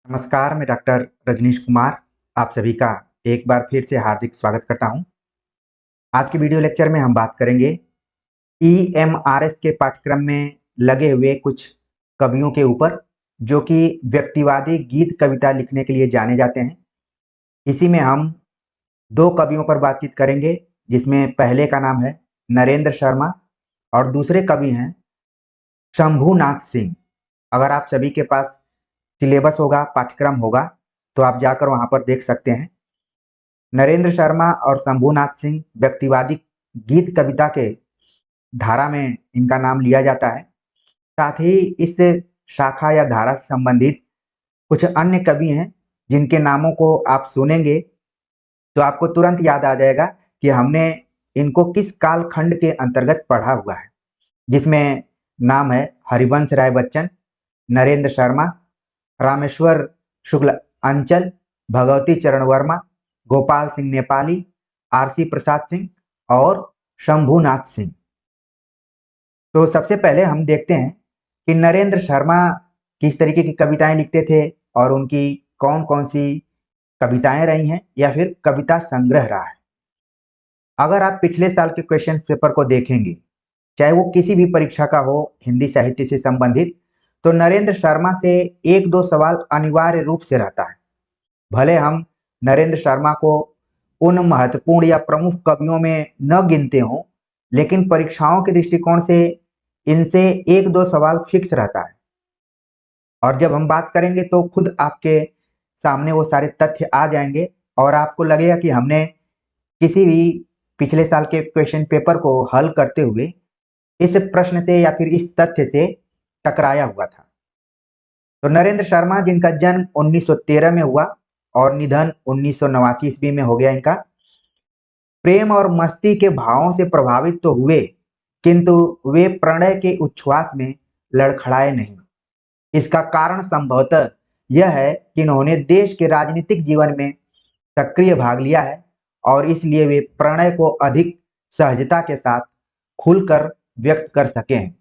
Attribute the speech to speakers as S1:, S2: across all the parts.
S1: नमस्कार, मैं डॉक्टर रजनीश कुमार आप सभी का एक बार फिर से हार्दिक स्वागत करता हूं। आज के वीडियो लेक्चर में हम बात करेंगे ईएमआरएस के पाठ्यक्रम में लगे हुए कुछ कवियों के ऊपर, जो कि व्यक्तिवादी गीत कविता लिखने के लिए जाने जाते हैं। इसी में हम दो कवियों पर बातचीत करेंगे, जिसमें पहले का नाम है नरेंद्र शर्मा और दूसरे कवि हैं शंभुनाथ सिंह। अगर आप सभी के पास सिलेबस होगा, पाठ्यक्रम होगा, तो आप जाकर वहां पर देख सकते हैं। नरेंद्र शर्मा और शंभुनाथ सिंह व्यक्तिवादी गीत कविता के धारा में इनका नाम लिया जाता है। साथ ही इस शाखा या धारा से संबंधित कुछ अन्य कवि हैं, जिनके नामों को आप सुनेंगे तो आपको तुरंत याद आ जाएगा कि हमने इनको किस कालखंड के अंतर्गत पढ़ा हुआ है। जिसमें नाम है हरिवंश राय बच्चन, नरेंद्र शर्मा, रामेश्वर शुक्ल अंचल, भगवती चरण वर्मा, गोपाल सिंह नेपाली, आरसी प्रसाद सिंह और शंभुनाथ सिंह। तो सबसे पहले हम देखते हैं कि नरेंद्र शर्मा किस तरीके की कविताएं लिखते थे और उनकी कौन कौन सी कविताएं रही हैं या फिर कविता संग्रह रहा है। अगर आप पिछले साल के क्वेश्चन पेपर को देखेंगे, चाहे वो किसी भी परीक्षा का हो हिंदी साहित्य से संबंधित, तो नरेंद्र शर्मा से एक दो सवाल अनिवार्य रूप से रहता है। भले हम नरेंद्र शर्मा को उन महत्वपूर्ण या प्रमुख कवियों में न गिनते हों, लेकिन परीक्षाओं के दृष्टिकोण से इनसे एक दो सवाल फिक्स रहता है। और जब हम बात करेंगे तो खुद आपके सामने वो सारे तथ्य आ जाएंगे और आपको लगेगा कि हमने किसी भी पिछले साल के क्वेश्चन पेपर को हल करते हुए इस प्रश्न से या फिर इस तथ्य से टकराया हुआ था। तो नरेंद्र शर्मा, जिनका जन्म 1913 में हुआ और निधन 1989 ईस्वी में हो गया इनका, प्रेम और मस्ती के भावों से प्रभावित तो हुए, किंतु वे प्रणय के उच्छ्वास में लड़खड़ाए नहीं। इसका कारण संभवतः यह है कि इन्होंने देश के राजनीतिक जीवन में सक्रिय भाग लिया है और इसलिए वे प्रणय को अधिक सहजता के साथ खुलकर व्यक्त कर सके हैं।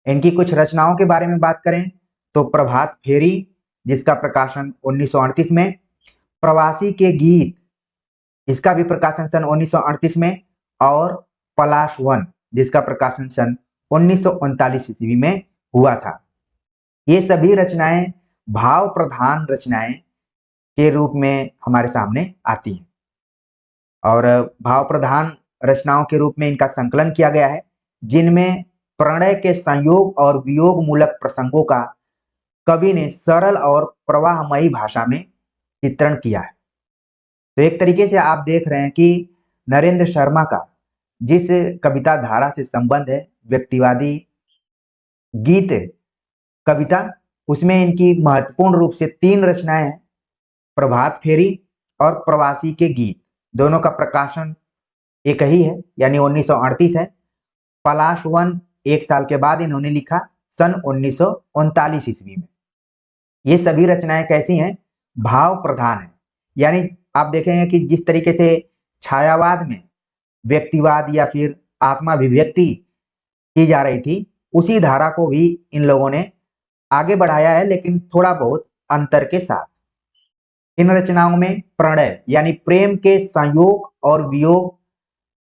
S1: इनकी कुछ रचनाओं के बारे में बात करें तो प्रभात फेरी, जिसका प्रकाशन 1938 में, प्रवासी के गीत, इसका भी प्रकाशन सन 1938 में, और पलाश वन, जिसका प्रकाशन सन 1939 ईस्वी में हुआ था। ये सभी रचनाएं भाव प्रधान रचनाएं के रूप में हमारे सामने आती हैं और भाव प्रधान रचनाओं के रूप में इनका संकलन किया गया है, जिनमें प्रणय के संयोग और वियोग मूलक प्रसंगों का कवि ने सरल और प्रवाहमयी भाषा में चित्रण किया है। तो एक तरीके से आप देख रहे हैं कि नरेंद्र शर्मा का जिस कविता धारा से संबंध है, व्यक्तिवादी गीत कविता, उसमें इनकी महत्वपूर्ण रूप से तीन रचनाएं हैं, प्रभात फेरी और प्रवासी के गीत। दोनों का प्रकाशन एक ही है, यानी 1938 है। पलाश वन एक साल के बाद इन्होंने लिखा, सन 1939 ईस्वी में। ये सभी रचनाएं कैसी हैं? भाव प्रधान है। यानी आप देखेंगे कि जिस तरीके से छायावाद में व्यक्तिवाद या फिर आत्माभिव्यक्ति की जा रही थी, उसी धारा को भी इन लोगों ने आगे बढ़ाया है, लेकिन थोड़ा बहुत अंतर के साथ। इन रचनाओं में प्रणय यानी प्रेम के संयोग और वियोग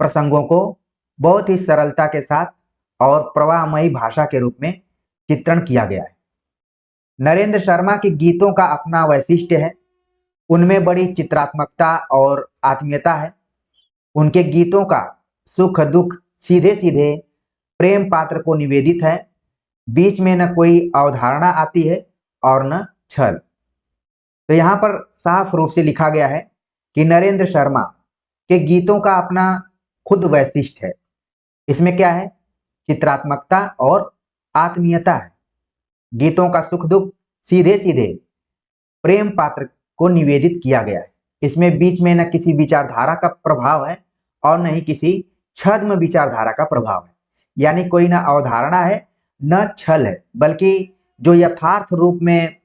S1: प्रसंगों को बहुत ही सरलता के साथ और प्रवाहमयी भाषा के रूप में चित्रण किया गया है। नरेंद्र शर्मा के गीतों का अपना वैशिष्ट्य है, उनमें बड़ी चित्रात्मकता और आत्मीयता है। उनके गीतों का सुख दुख सीधे सीधे प्रेम पात्र को निवेदित है, बीच में न कोई अवधारणा आती है और न छल। तो यहाँ पर साफ रूप से लिखा गया है कि नरेंद्र शर्मा के गीतों का अपना खुद वैशिष्ट्य है। इसमें क्या है? चित्रात्मकता और आत्मीयता है। गीतों का सुख दुख सीधे सीधे प्रेम पात्र को निवेदित किया गया है। इसमें बीच में न किसी विचारधारा का प्रभाव है और न ही किसी छद्म विचारधारा का प्रभाव है। यानी कोई न अवधारणा है न छल है, बल्कि जो यथार्थ रूप में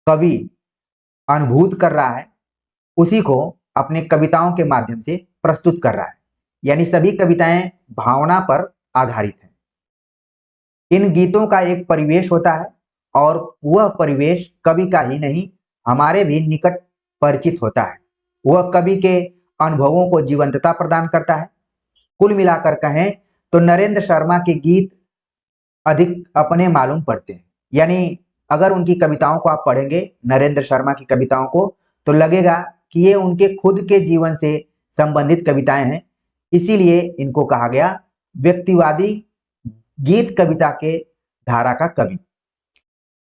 S1: कवि अनुभूत कर रहा है उसी को अपने कविताओं के माध्यम से प्रस्तुत कर रहा है। यानी सभी कविताएं भावना पर आधारित हैं। इन गीतों का एक परिवेश होता है और वह परिवेश कवि का ही नहीं हमारे भी निकट परिचित होता है। वह कवि के अनुभवों को जीवंतता प्रदान करता है। कुल मिलाकर कहें तो नरेंद्र शर्मा के गीत अधिक अपने मालूम पड़ते हैं। यानी अगर उनकी कविताओं को आप पढ़ेंगे, नरेंद्र शर्मा की कविताओं को, तो लगेगा कि ये उनके खुद के जीवन से संबंधित कविताएं हैं। इसीलिए इनको कहा गया व्यक्तिवादी गीत कविता के धारा का कवि।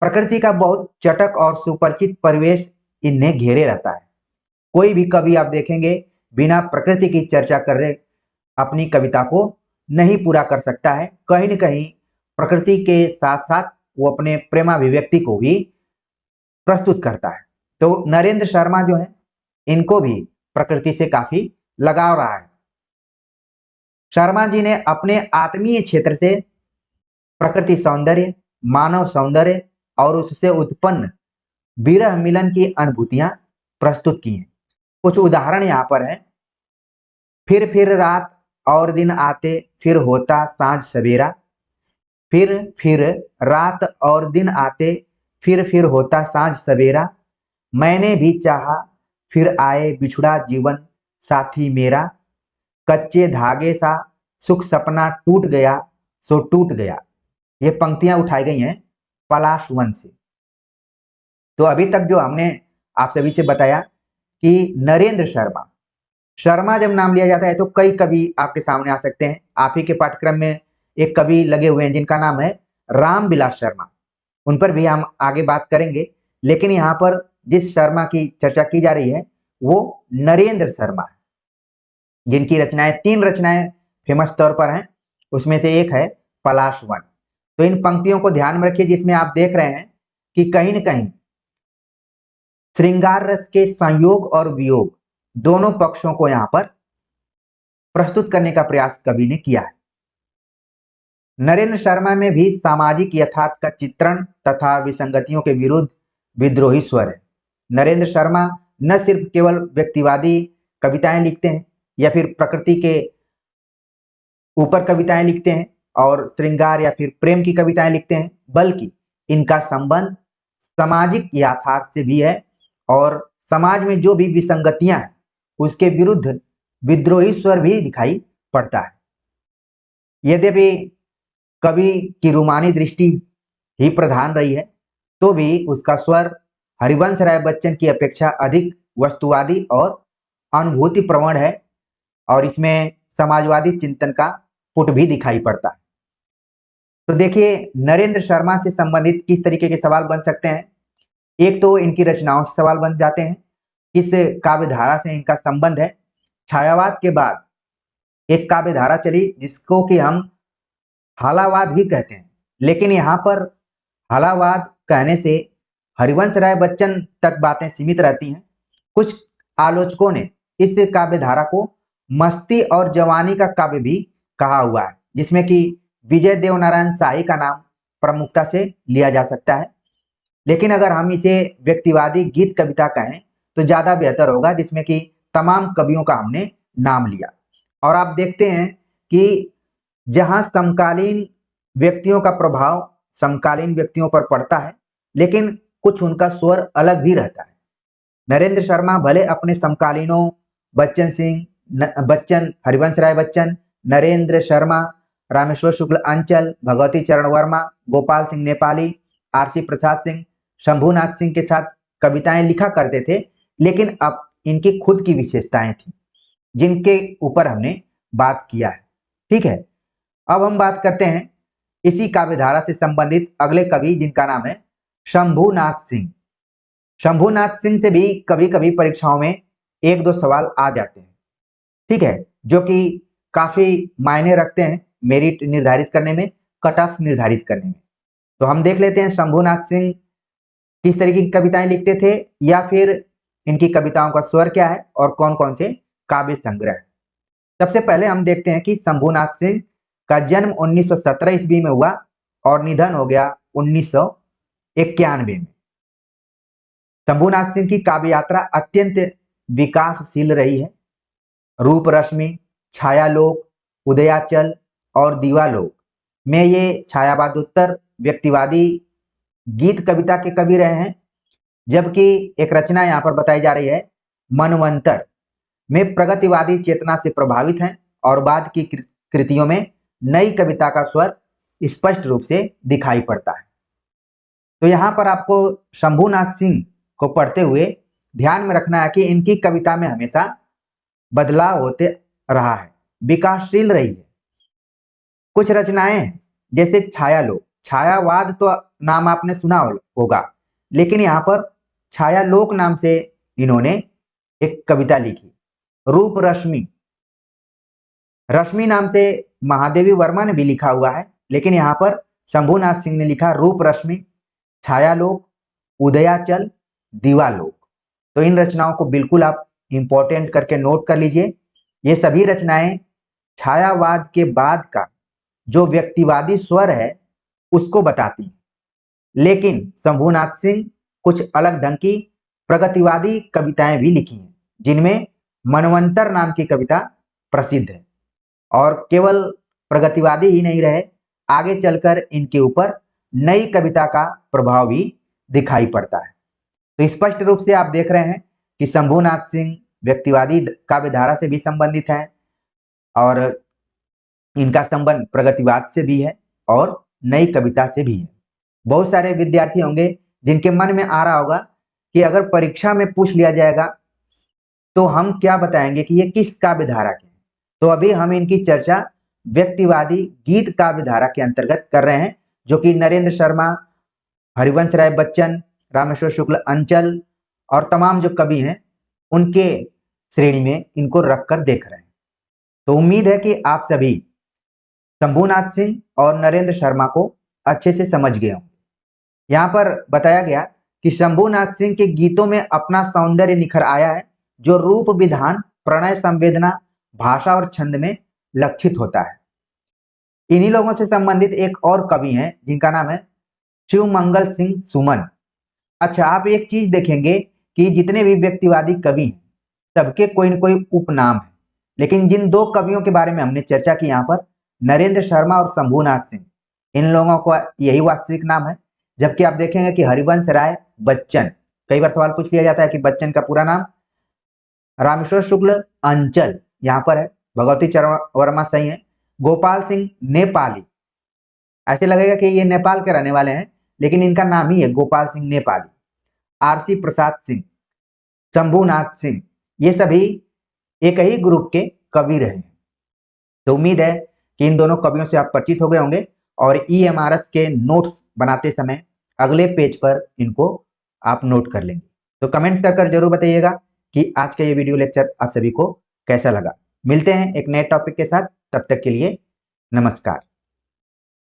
S1: प्रकृति का बहुत चटक और सुपरिचित परिवेश इन्हें घेरे रहता है। कोई भी कवि आप देखेंगे बिना प्रकृति की चर्चा कर रहे अपनी कविता को नहीं पूरा कर सकता है। कहीं न कहीं प्रकृति के साथ साथ वो अपने प्रेमाभिव्यक्ति को भी प्रस्तुत करता है। तो नरेंद्र शर्मा जो है, इनको भी प्रकृति से काफी लगाव रहा है। शर्मा जी ने अपने आत्मीय क्षेत्र से प्रकृति सौंदर्य, मानव सौंदर्य और उससे उत्पन्न विरह मिलन की अनुभूतियां प्रस्तुत की हैं। कुछ उदाहरण यहाँ पर है। फिर रात और दिन आते, फिर होता साँझ सवेरा। फिर रात और दिन आते, फिर होता साँझ सवेरा। मैंने भी चाहा, फिर आए बिछुड़ा जीवन साथी मेरा। कच्चे धागे सा सुख सपना टूट गया सो टूट गया। ये पंक्तियां उठाई गई हैं पलाश वन से। तो अभी तक जो हमने आप सभी से बताया कि नरेंद्र शर्मा, शर्मा जब नाम लिया जाता है तो कई कवि आपके सामने आ सकते हैं। आप ही के पाठ्यक्रम में एक कवि लगे हुए हैं जिनका नाम है रामविलास शर्मा। उन पर भी हम आगे बात करेंगे, लेकिन यहाँ पर जिस शर्मा की चर्चा की जा रही है वो नरेंद्र शर्मा है, जिनकी रचनाएं, 3 रचनाएं फेमस तौर पर हैं। उसमें से एक है पलाश वन। तो इन पंक्तियों को ध्यान में रखिए, जिसमें आप देख रहे हैं कि कहीं न कहीं श्रृंगार रस के संयोग और वियोग दोनों पक्षों को यहां पर प्रस्तुत करने का प्रयास कवि ने किया है। नरेंद्र शर्मा में भी सामाजिक यथार्थ का चित्रण तथा विसंगतियों के विरुद्ध विद्रोही स्वर है। नरेंद्र शर्मा न सिर्फ केवल व्यक्तिवादी कविताएं लिखते हैं या फिर प्रकृति के ऊपर कविताएं लिखते हैं और श्रृंगार या फिर प्रेम की कविताएं लिखते हैं, बल्कि इनका संबंध सामाजिक यथार्थ से भी है और समाज में जो भी विसंगतियां हैं उसके विरुद्ध विद्रोही स्वर भी दिखाई पड़ता है। यद्यपि कवि की रूमानी दृष्टि ही प्रधान रही है, तो भी उसका स्वर हरिवंश राय बच्चन की अपेक्षा अधिक वस्तुवादी और अनुभूति प्रवण है और इसमें समाजवादी चिंतन का पुट भी दिखाई पड़ता है। तो देखिए, नरेंद्र शर्मा से संबंधित किस तरीके के सवाल बन सकते हैं। एक तो इनकी रचनाओं से सवाल बन जाते हैं, किस काव्य धारा से इनका संबंध है। छायावाद के बाद एक काव्य धारा चली जिसको कि हम हालावाद भी कहते हैं, लेकिन यहाँ पर हालावाद कहने से हरिवंश राय बच्चन तक बातें सीमित रहती हैं। कुछ आलोचकों ने इस काव्य धारा को मस्ती और जवानी का काव्य भी कहा हुआ है, जिसमें कि विजय देवनारायण शाही का नाम प्रमुखता से लिया जा सकता है। लेकिन अगर हम इसे व्यक्तिवादी गीत कविता कहें तो ज्यादा बेहतर होगा, जिसमें कि तमाम कवियों का हमने नाम लिया। और आप देखते हैं कि जहां समकालीन व्यक्तियों का प्रभाव समकालीन व्यक्तियों पर पड़ता है, लेकिन कुछ उनका स्वर अलग भी रहता है। नरेंद्र शर्मा भले अपने समकालीनों बच्चन, हरिवंश राय बच्चन, नरेंद्र शर्मा, रामेश्वर शुक्ल अंचल, भगवती चरण वर्मा, गोपाल सिंह नेपाली, आरसी प्रसाद सिंह, शंभुनाथ सिंह के साथ कविताएं लिखा करते थे, लेकिन अब इनकी खुद की विशेषताएं थी जिनके ऊपर हमने बात किया है। ठीक है, अब हम बात करते हैं इसी काव्य धारा से संबंधित अगले कवि, जिनका नाम है शंभुनाथ सिंह। शंभुनाथ सिंह से भी कभी कभी परीक्षाओं में 1-2 सवाल आ जाते हैं, ठीक है, जो कि काफी मायने रखते हैं मेरिट निर्धारित करने में, कट ऑफ निर्धारित करने में। तो हम देख लेते हैं शंभुनाथ सिंह किस तरीके की कविताएं लिखते थे, या फिर इनकी कविताओं का स्वर क्या है और कौन कौन से काव्य संग्रह है। सबसे पहले हम देखते हैं कि शंभुनाथ सिंह का जन्म 1917 ईस्वी में हुआ और निधन हो गया 1991 में। शंभुनाथ सिंह की काव्य यात्रा अत्यंत विकासशील रही है। रूप रश्मि, छायालोक, उदयाचल और दीवालोक में ये छायावादोत्तर व्यक्तिवादी गीत कविता के कवि रहे हैं। जबकि एक रचना यहाँ पर बताई जा रही है मनवंतर में प्रगतिवादी चेतना से प्रभावित हैं और बाद की कृतियों में नई कविता का स्वर स्पष्ट रूप से दिखाई पड़ता है। तो यहाँ पर आपको शंभूनाथ सिंह को पढ़ते हुए ध्यान में रखना है कि इनकी कविता में हमेशा बदलाव होते रहा है, विकासशील रही है। कुछ रचनाएं जैसे छायालोक, छायावाद तो नाम आपने सुना होगा, लेकिन यहाँ पर छायालोक नाम से इन्होंने एक कविता लिखी। रूप रश्मि, रश्मि नाम से महादेवी वर्मा ने भी लिखा हुआ है, लेकिन यहाँ पर शंभूनाथ सिंह ने लिखा रूप रश्मि, छायालोक, उदयाचल, दीवालोक। तो इन रचनाओं को बिल्कुल आप इंपॉर्टेंट करके नोट कर लीजिए। ये सभी रचनाएं छायावाद के बाद का जो व्यक्तिवादी स्वर है उसको बताती हैं, लेकिन शंभूनाथ सिंह कुछ अलग ढंग की प्रगतिवादी कविताएं भी लिखी हैं, जिनमें मनवंतर नाम की कविता प्रसिद्ध है। और केवल प्रगतिवादी ही नहीं रहे, आगे चलकर इनके ऊपर नई कविता का प्रभाव भी दिखाई पड़ता है। तो स्पष्ट रूप से आप देख रहे हैं कि शंभूनाथ सिंह व्यक्तिवादी काव्य धारा से भी संबंधित है और इनका संबंध प्रगतिवाद से भी है और नई कविता से भी है। बहुत सारे विद्यार्थी होंगे जिनके मन में आ रहा होगा कि अगर परीक्षा में पूछ लिया जाएगा तो हम क्या बताएंगे कि ये किस काव्य धारा के हैं। तो अभी हम इनकी चर्चा व्यक्तिवादी गीत काव्य धारा के अंतर्गत कर रहे हैं, जो कि नरेंद्र शर्मा, हरिवंश राय बच्चन, रामेश्वर शुक्ल अंचल और तमाम जो कवि हैं उनके श्रेणी में इनको रखकर देख रहे हैं। तो उम्मीद है कि आप सभी शंभूनाथ सिंह और नरेंद्र शर्मा को अच्छे से समझ गए होंगे। यहाँ पर बताया गया कि शंभूनाथ सिंह के गीतों में अपना सौंदर्य निखर आया है, जो रूप विधान, प्रणय, संवेदना, भाषा और छंद में लक्षित होता है। इन्हीं लोगों से संबंधित एक और कवि हैं जिनका नाम है शिवमंगल सिंह सुमन। अच्छा, आप एक चीज देखेंगे कि जितने भी व्यक्तिवादी कवि हैं सबके कोई न कोई उपनाम है, लेकिन जिन दो कवियों के बारे में हमने चर्चा की यहाँ पर, नरेंद्र शर्मा और शंभूनाथ सिंह, इन लोगों का यही वास्तविक नाम है। जबकि आप देखेंगे कि हरिवंश राय बच्चन, कई बार सवाल पूछ लिया जाता है कि बच्चन का पूरा नाम, रामेश्वर शुक्ल अंचल यहाँ पर है, भगवती चरण वर्मा सही है, गोपाल सिंह नेपाली, ऐसे लगेगा कि ये नेपाल के रहने वाले हैं लेकिन इनका नाम ही है गोपाल सिंह नेपाली, आरसी प्रसाद सिंह, शंभूनाथ सिंह, ये सभी एक ही ग्रुप के कवि रहे हैं। तो उम्मीद है कि इन दोनों कवियों से आप परिचित हो गए होंगे और ईएमआरएस के नोट्स बनाते समय अगले पेज पर इनको आप नोट कर लेंगे। तो कमेंट्स कर जरूर बताइएगा कि आज का ये वीडियो लेक्चर आप सभी को कैसा लगा। मिलते हैं एक नए टॉपिक के साथ, तब तक के लिए नमस्कार।